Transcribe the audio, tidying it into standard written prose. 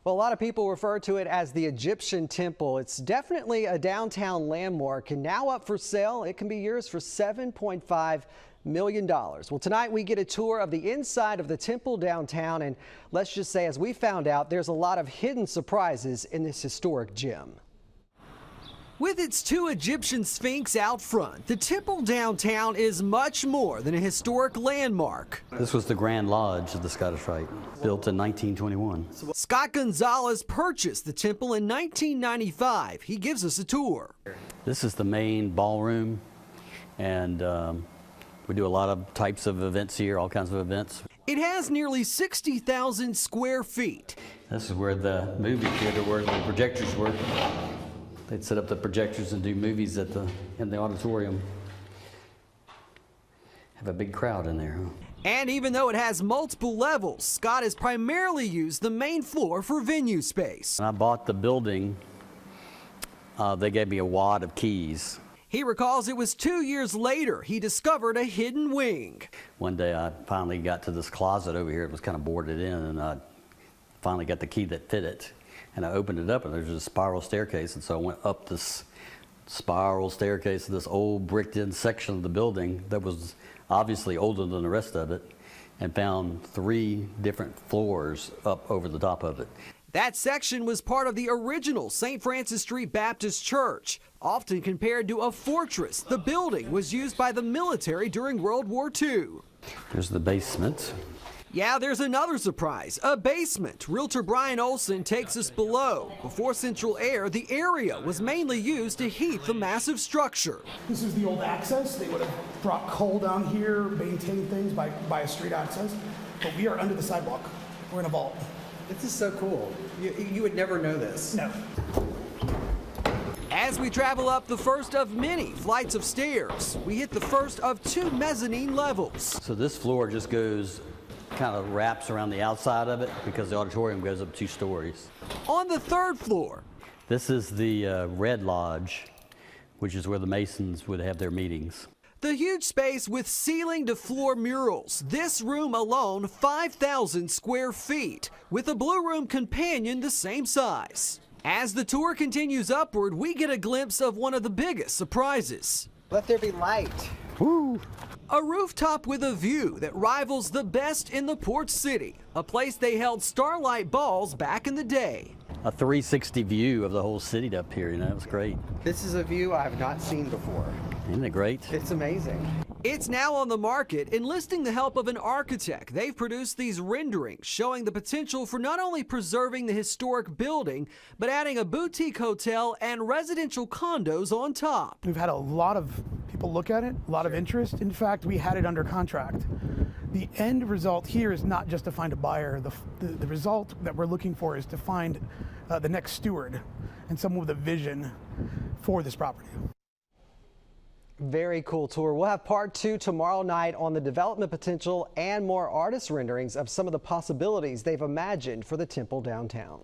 Well, a lot of people refer to it as the Egyptian Temple. It's definitely a downtown landmark and now up for sale. It can be yours for $7.5 million. Well, tonight we get a tour of the inside of the temple downtown, and let's just say, as we found out, there's a lot of hidden surprises in this historic gem. With its two Egyptian sphinx out front, the temple downtown is much more than a historic landmark. This was the Grand Lodge of the Scottish Rite, built in 1921. Scott Gonzalez purchased the temple in 1995. He gives us a tour. This is the main ballroom, and we do a lot of types of events here, all kinds of events. It has nearly 60,000 square feet. This is where the movie theater, where the projectors were. They'd set up the projectors and do movies in the auditorium. Have a big crowd in there. Huh? And even though it has multiple levels, Scott has primarily used the main floor for venue space. When I bought the building, they gave me a wad of keys. He recalls it was 2 years later he discovered a hidden wing. One day I finally got to this closet over here. It was kind of boarded in, and I finally got the key that fit it. And I opened it up, and there's a spiral staircase, and so I went up this spiral staircase to this old bricked-in section of the building that was obviously older than the rest of it, and found 3 different floors up over the top of it. That section was part of the original St. Francis Street Baptist Church. Often compared to a fortress, the building was used by the military during World War II. There's the basement. Yeah, there's another surprise, a basement. Realtor Brian Olson takes us below. Before central air, the area was mainly used to heat the massive structure. This is the old access. They would have brought coal down here, maintained things by a street access. But we are under the sidewalk. We're in a vault. This is so cool. You would never know this. No. As we travel up the first of many flights of stairs, we hit the first of 2 mezzanine levels. So this floor just goes, kind of wraps around the outside of it because the auditorium goes up 2 stories. On the 3rd floor, this is the Red Lodge, which is where the Masons would have their meetings. the huge space with ceiling to floor murals. This room alone, 5,000 square feet, with a Blue Room companion the same size. As the tour continues upward, we get a glimpse of one of the biggest surprises. Let there be light. Woo! A rooftop with a view that rivals the best in the port city, a place they held Starlight balls back in the day. A 360 view of the whole city up here, you know, it was great. This is a view I have not seen before. Isn't it great? It's amazing. It's now on the market. Enlisting the help of an architect, they've produced these renderings showing the potential for not only preserving the historic building, but adding a boutique hotel and residential condos on top. We've had a lot of people look at it, a lot of interest. In fact, we had it under contract. The end result here is not just to find a buyer. The result that we're looking for is to find the next steward and someone with a vision for this property. Very cool tour. We'll have part 2 tomorrow night on the development potential and more artist renderings of some of the possibilities they've imagined for the temple downtown.